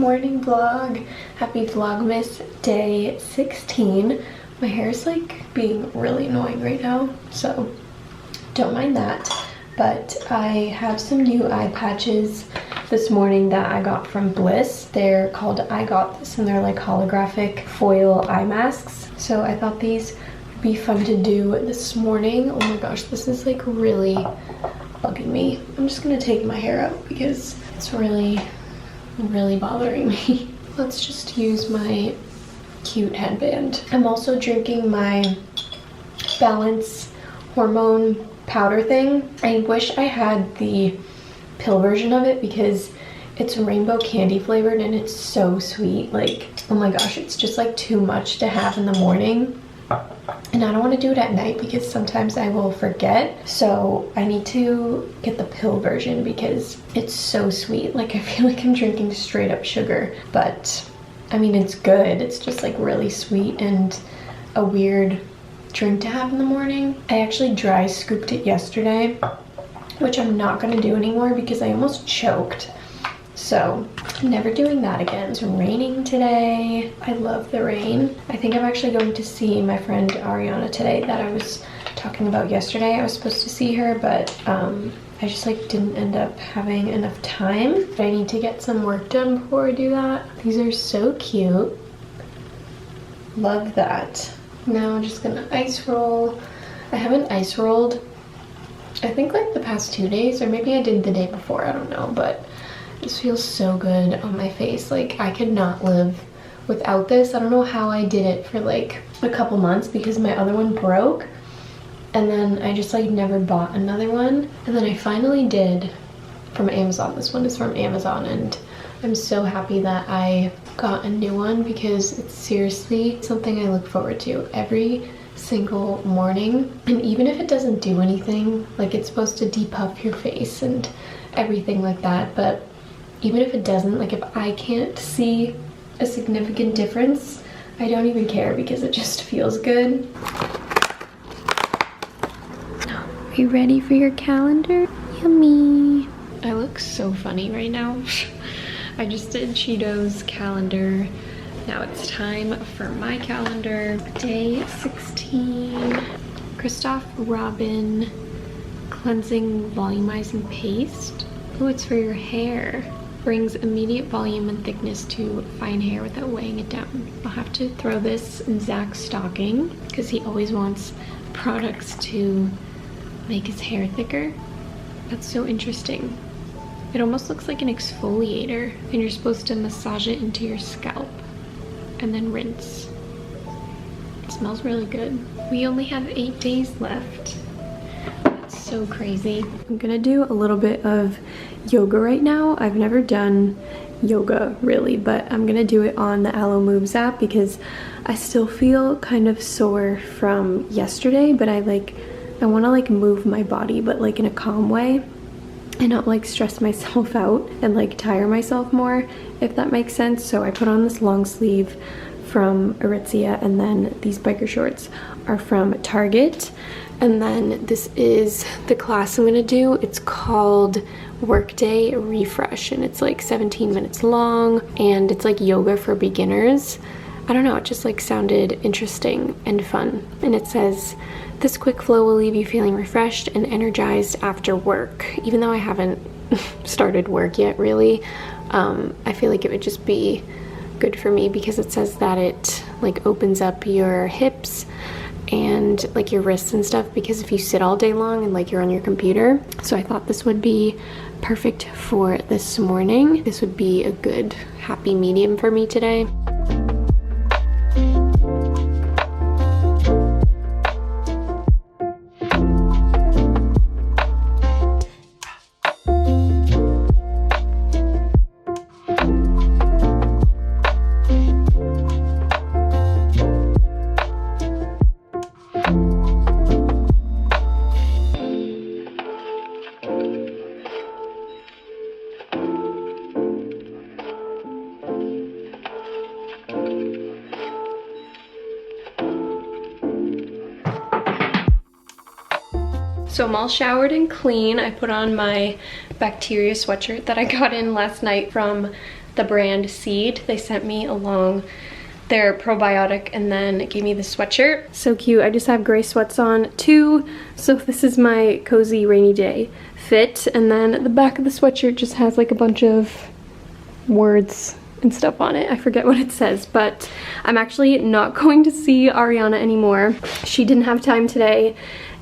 morning vlog. Happy Vlogmas day 16. My hair is like being really annoying right now, so don't mind that. But I have some new eye patches this morning that I got from Bliss. They're called I Got This, and they're like holographic foil eye masks. So I thought these would be fun to do this morning. Oh my gosh, this is like really bugging me. I'm just gonna take my hair out because it's really bothering me. Let's just use my cute headband. I'm also drinking my Balance hormone powder thing. I wish I had the pill version of it because it's rainbow candy flavored and it's so sweet. Like, oh my gosh, it's just like too much to have in the morning. And I don't want to do it at night because sometimes I will forget. So I need to get the pill version because it's so sweet. Like, I feel like I'm drinking straight up sugar. But I mean, it's good. It's just like really sweet and a weird drink to have in the morning. I actually dry scooped it yesterday, which I'm not going to do anymore because I almost choked. So I'm never doing that again. It's raining today. I love the rain. I think I'm actually going to see my friend Ariana today that I was talking about yesterday. I was supposed to see her, but I just like didn't end up having enough time. But I need to get some work done before I do that. These are so cute. Love that. Now I'm just gonna ice roll. I haven't ice rolled, I think like the past 2 days, or maybe I did the day before, I don't know, but this feels so good on my face. Like, I could not live without this. I don't know how I did it for like a couple months because my other one broke, and then I just like never bought another one, and then I finally did from Amazon. This one is from Amazon, and I'm so happy that I got a new one because it's seriously something I look forward to every single morning. And even if it doesn't do anything, like it's supposed to depuff your face and everything like that, but even if it doesn't, like if I can't see a significant difference, I don't even care because it just feels good. Are you ready for your calendar? Yummy. I look so funny right now. I just did Cheeto's calendar. Now it's time for my calendar. Day 16. Christoph Robin Cleansing Volumizing Paste. Oh, it's for your hair. Brings immediate volume and thickness to fine hair without weighing it down. I'll have to throw this in Zach's stocking because he always wants products to make his hair thicker. That's so interesting. It almost looks like an exfoliator, and you're supposed to massage it into your scalp and then rinse. It smells really good. We only have 8 days left. That's so crazy. I'm gonna do a little bit of yoga right now. I've never done yoga really, but I'm gonna do it on the Aloe Moves app because I still feel kind of sore from yesterday, but I want to like move my body, but like in a calm way and not like stress myself out and like tire myself more, if that makes sense. So I put on this long sleeve from Aritzia, and then these biker shorts are from Target. And then this is the class I'm gonna do. It's called Workday Refresh, and it's like 17 minutes long, and it's like yoga for beginners. I don't know, it just like sounded interesting and fun. And it says, this quick flow will leave you feeling refreshed and energized after work. Even though I haven't started work yet really, I feel like it would just be good for me because it says that it like opens up your hips and like your wrists and stuff, because if you sit all day long and like you're on your computer. So I thought this would be perfect for this morning. This would be a good happy medium for me today. So I'm all showered and clean. I put on my bacteria sweatshirt that I got in last night from the brand Seed. They sent me along their probiotic and then it gave me this sweatshirt. So cute. I just have gray sweats on too. So this is my cozy rainy day fit. And then the back of the sweatshirt just has like a bunch of words and stuff on it. I forget what it says, but I'm actually not going to see Ariana anymore. She didn't have time today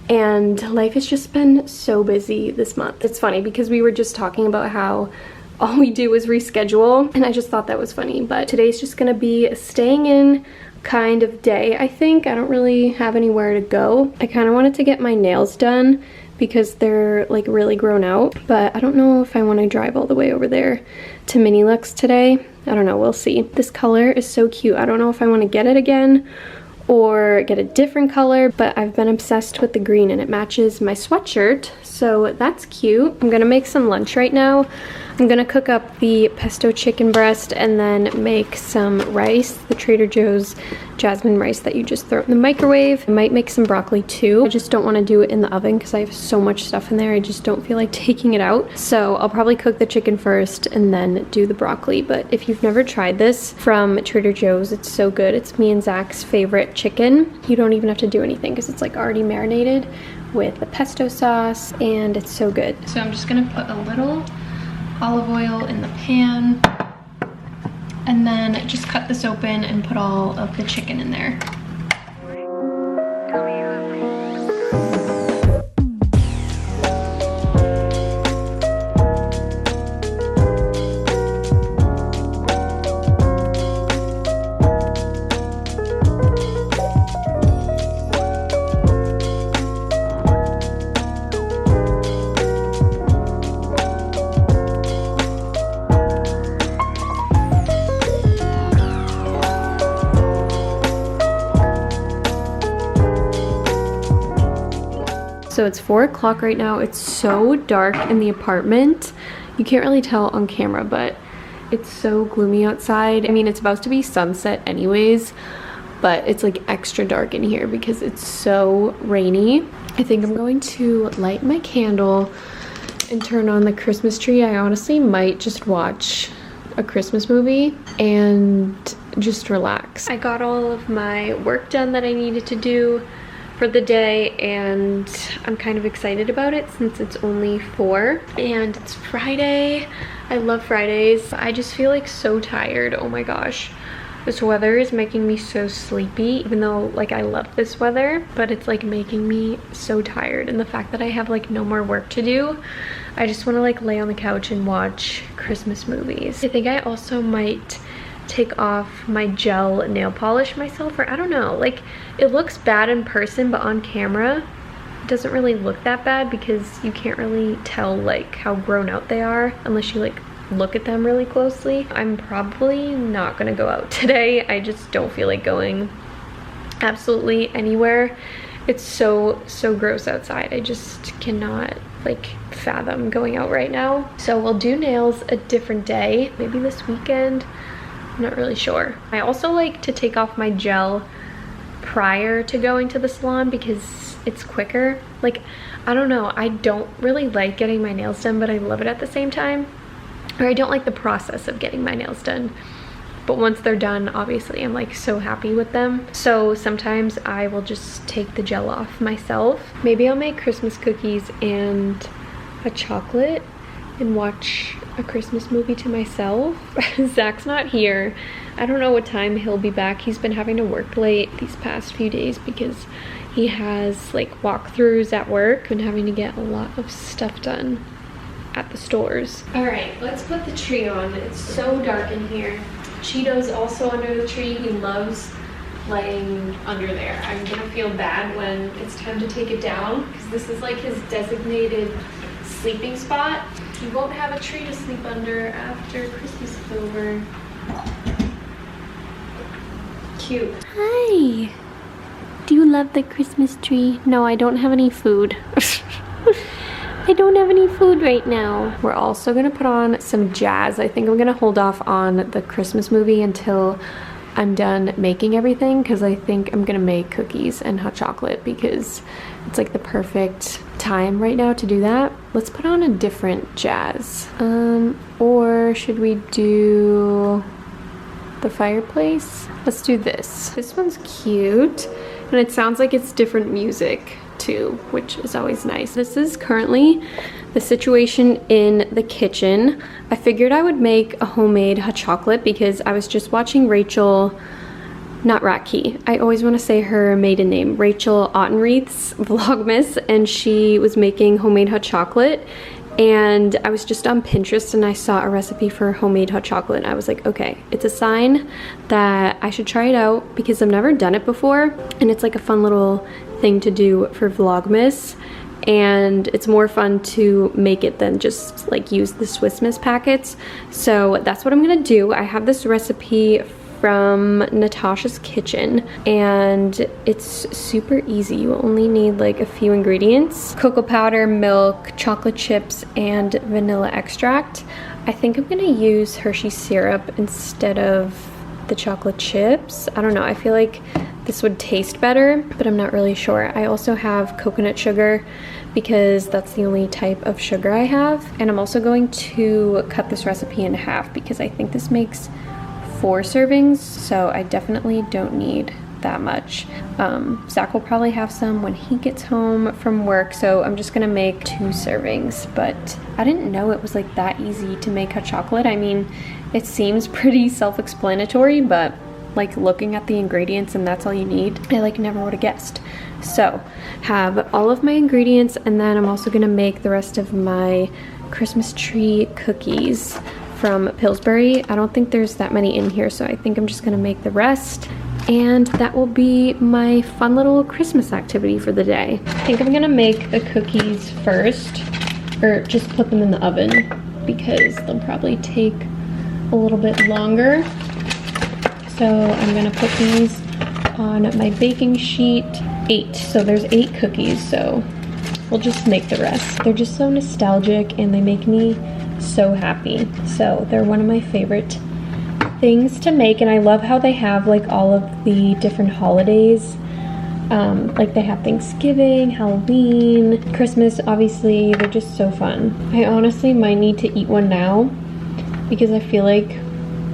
and life has just been so busy this month. It's funny because we were just talking about how all we do is reschedule and I just thought that was funny, but today's just gonna be a staying in kind of day. I think I don't really have anywhere to go. I kind of wanted to get my nails done because they're like really grown out, but I don't know if I want to drive all the way over there to Mini Lux today. I don't know, we'll see. This color is so cute. I don't know if I want to get it again or get a different color, but I've been obsessed with the green and it matches my sweatshirt, so that's cute. I'm gonna make some lunch right now. I'm gonna cook up the pesto chicken breast and then make some rice, the Trader Joe's jasmine rice that you just throw in the microwave. I might make some broccoli too. I just don't want to do it in the oven because I have so much stuff in there. I just don't feel like taking it out. So I'll probably cook the chicken first and then do the broccoli. But if you've never tried this from Trader Joe's, it's so good. It's me and Zach's favorite chicken. You don't even have to do anything because it's like already marinated with the pesto sauce and it's so good. So I'm just gonna put a little olive oil in the pan and then just cut this open and put all of the chicken in there. So it's 4 o'clock right now. It's so dark in the apartment. You can't really tell on camera, but it's so gloomy outside. I mean, it's supposed to be sunset anyways, but it's like extra dark in here because it's so rainy. I think I'm going to light my candle and turn on the Christmas tree. I honestly might just watch a Christmas movie and just relax. I got all of my work done that I needed to do for the day and I'm kind of excited about it since it's only 4 and it's Friday. I love Fridays. I just feel like so tired. Oh my gosh. This weather is making me so sleepy, even though like I love this weather, but it's like making me so tired. And the fact that I have like no more work to do, I just want to like lay on the couch and watch Christmas movies. I think I also might take off my gel nail polish myself, or I don't know, like it looks bad in person, but on camera it doesn't really look that bad because you can't really tell like how grown out they are unless you like look at them really closely. I'm probably not gonna go out today. I just don't feel like going absolutely anywhere. It's so gross outside. I just cannot like fathom going out right now. So we'll do nails a different day, maybe this weekend. I'm not really sure. I also like to take off my gel prior to going to the salon because it's quicker. Like, I don't know, I don't really like getting my nails done, but I love it at the same time. Or I don't like the process of getting my nails done. But once they're done, obviously I'm like so happy with them. So sometimes I will just take the gel off myself. Maybe I'll make Christmas cookies and a chocolate and watch a Christmas movie to myself. Zach's not here. I don't know what time he'll be back. He's been having to work late these past few days because he has like walkthroughs at work. Been having to get a lot of stuff done at the stores. All right, let's put the tree on. It's so dark in here. Cheeto's also under the tree. He loves laying under there. I'm gonna feel bad when it's time to take it down because this is like his designated sleeping spot. He won't have a tree to sleep under after Christmas is over. Cute. Hi. Do you love the Christmas tree? No, I don't have any food. I don't have any food right now. We're also gonna put on some jazz. I think I'm gonna hold off on the Christmas movie until I'm done making everything, because I think I'm gonna make cookies and hot chocolate because it's like the perfect time right now to do that. Let's put on a different jazz. Or should we do the fireplace? Let's do this. This one's cute, and it sounds like it's different music too, which is always nice. This is currently the situation in the kitchen. I figured I would make a homemade hot chocolate because I was just watching Rachel, not Ratke, I always want to say her maiden name, Rachel Ottenreith's Vlogmas, and she was making homemade hot chocolate, and I was just on Pinterest and I saw a recipe for homemade hot chocolate, and I was like, okay, it's a sign that I should try it out because I've never done it before, and it's like a fun little thing to do for Vlogmas, and it's more fun to make it than just like use the Swiss Miss packets. So that's what I'm gonna do. I have this recipe from Natasha's Kitchen, and it's super easy. You only need like a few ingredients: cocoa powder, milk, chocolate chips, and vanilla extract. I think I'm gonna use Hershey syrup instead of the chocolate chips. I don't know, I feel like this would taste better, but I'm not really sure. I also have coconut sugar because that's the only type of sugar I have. And I'm also going to cut this recipe in half because I think this makes 4 servings, so I definitely don't need that much. Zach will probably have some when he gets home from work, so I'm just gonna make 2 servings, but I didn't know it was like that easy to make hot chocolate. I mean, it seems pretty self-explanatory, but like looking at the ingredients and that's all you need, I like never would have guessed. So have all of my ingredients, and then I'm also gonna make the rest of my Christmas tree cookies from Pillsbury. I don't think there's that many in here, so I think I'm just gonna make the rest, and that will be my fun little Christmas activity for the day. I think I'm gonna make the cookies first, or just put them in the oven because they'll probably take a little bit longer. So I'm gonna put these on my baking sheet. 8, so there's 8 cookies, so we'll just make the rest. They're just so nostalgic and they make me so happy. So they're one of my favorite things to make, and I love how they have like all of the different holidays. Like they have Thanksgiving, Halloween, Christmas, obviously. They're just so fun. I honestly might need to eat one now because I feel like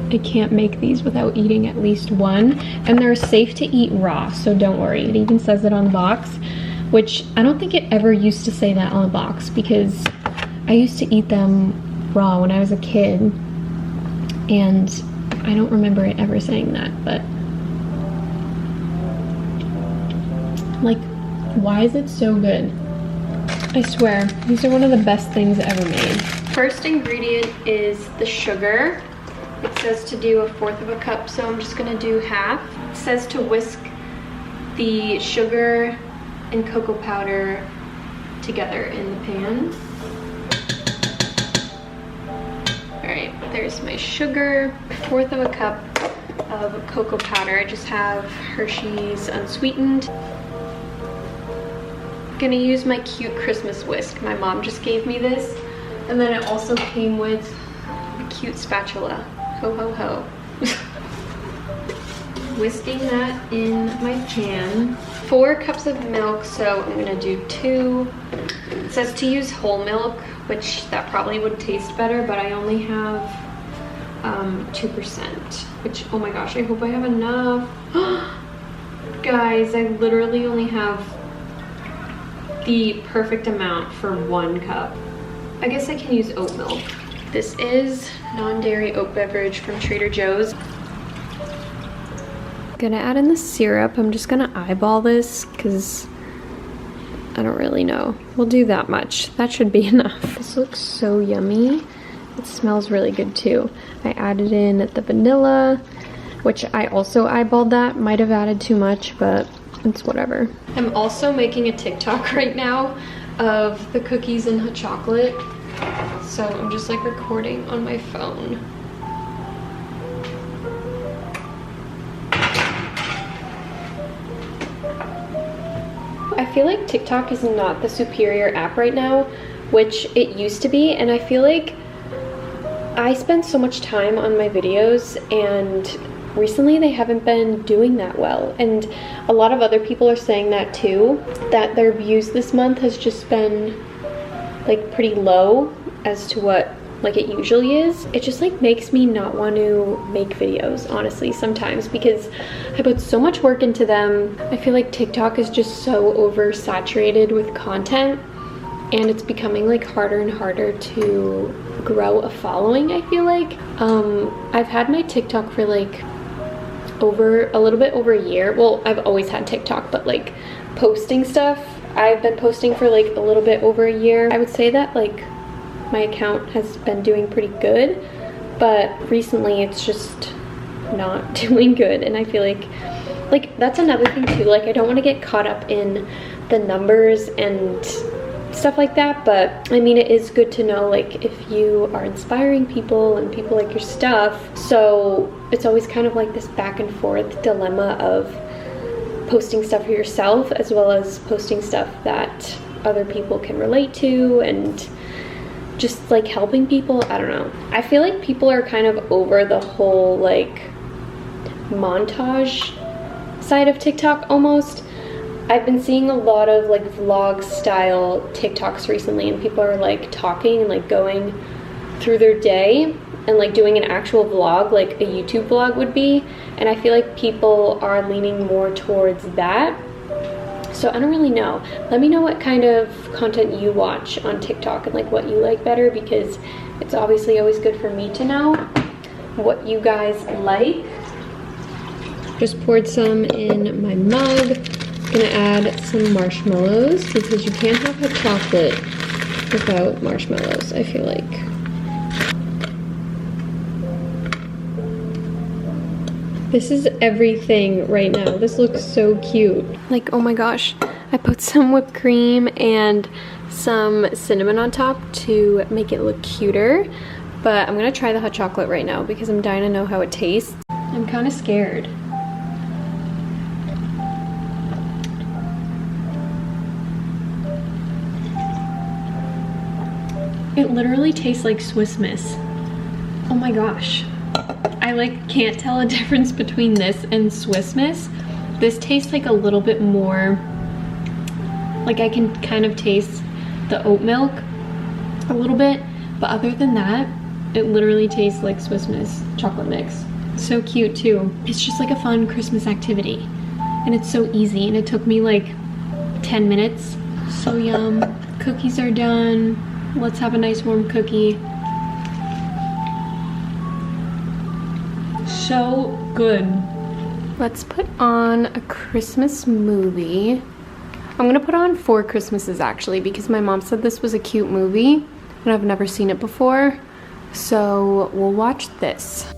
I can't make these without eating at least one, and they're safe to eat raw, so don't worry. It even says it on the box, which I don't think it ever used to say that on the box because I used to eat them raw when I was a kid, and I don't remember it ever saying that. But like, why is it so good? I swear, these are one of the best things ever made. First ingredient is the sugar. It says to do 1/4 of a cup, so I'm just gonna do half. It says to whisk the sugar and cocoa powder together in the pan. All right, there's my sugar. 1/4 of a cup of cocoa powder. I just have Hershey's unsweetened. I'm gonna use my cute Christmas whisk. My mom just gave me this, and then it also came with a cute spatula. Ho ho ho. Whisking that in my pan. 4 cups of milk, so I'm gonna do 2. It says to use whole milk, which that probably would taste better, but I only have 2%, which, oh my gosh, I hope I have enough. Guys, I literally only have the perfect amount for 1 cup. I guess I can use oat milk. This is non-dairy oat beverage from Trader Joe's. Gonna add in the syrup. I'm just gonna eyeball this because I don't really know. We'll do that much. That should be enough. This looks so yummy. It smells really good too. I added in the vanilla, which I also eyeballed that. Might have added too much, but it's whatever. I'm also making a TikTok right now of the cookies and hot chocolate. So I'm just like recording on my phone. I feel like TikTok is not the superior app right now, which it used to be, and I feel like I spend so much time on my videos, and recently they haven't been doing that well, and a lot of other people are saying that too, that their views this month has just been like pretty low as to what like it usually is. It just like makes me not want to make videos, honestly, sometimes, because I put so much work into them. I feel like TikTok is just so oversaturated with content, and it's becoming like harder and harder to grow a following, I feel like. I've had my TikTok for like a little bit over a year. Well, I've always had TikTok, but like posting stuff, I've been posting for like a little bit over a year. I would say that like my account has been doing pretty good, but recently it's just not doing good, and I feel like that's another thing too. Like, I don't want to get caught up in the numbers and stuff like that, but I mean, it is good to know like if you are inspiring people and people like your stuff. So it's always kind of like this back and forth dilemma of posting stuff for yourself as well as posting stuff that other people can relate to, and just like helping people. I don't know. I feel like people are kind of over the whole like montage side of TikTok almost. I've been seeing a lot of like vlog style TikToks recently, and people are like talking and like going through their day and like doing an actual vlog like a YouTube vlog would be, and I feel like people are leaning more towards that. So I don't really know. Let me know what kind of content you watch on TikTok and like what you like better, because it's obviously always good for me to know what you guys like. Just poured some in my mug. Gonna add some marshmallows, because you can't have hot chocolate without marshmallows, I feel like. This is everything right now. This looks so cute. Like, oh my gosh, I put some whipped cream and some cinnamon on top to make it look cuter, but I'm gonna try the hot chocolate right now because I'm dying to know how it tastes. I'm kind of scared. It literally tastes like Swiss Miss. Oh my gosh. I like can't tell a difference between this and Swiss Miss. This tastes like a little bit more, like I can kind of taste the oat milk a little bit, but other than that, it literally tastes like Swiss Miss chocolate mix. So cute too. It's just like a fun Christmas activity, and it's so easy, and it took me like 10 minutes. So yum. Cookies are done. Let's have a nice warm cookie. So good. Let's put on a Christmas movie. I'm gonna put on 4 Christmases actually, because my mom said this was a cute movie and I've never seen it before. So we'll watch this.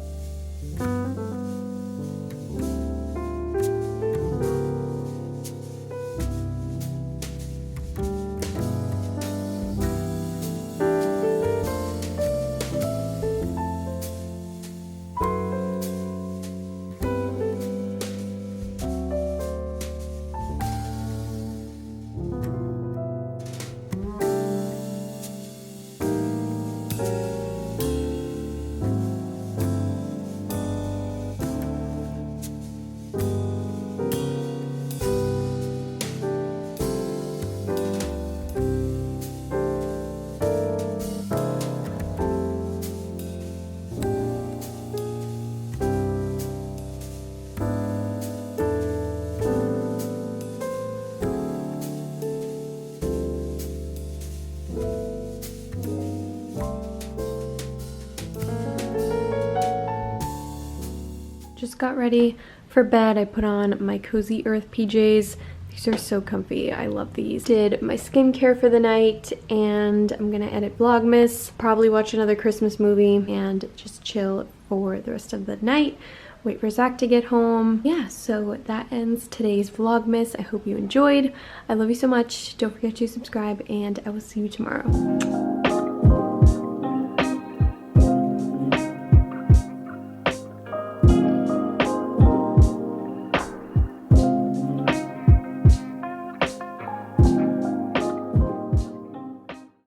Just got ready for bed. I put on my Cozy Earth PJs. These are so comfy. I love these. Did my skincare for the night, and I'm gonna edit Vlogmas, probably watch another Christmas movie, and just chill for the rest of the night. Wait for Zach to get home. Yeah, so that ends today's Vlogmas. I hope you enjoyed. I love you so much. Don't forget to subscribe, and I will see you tomorrow.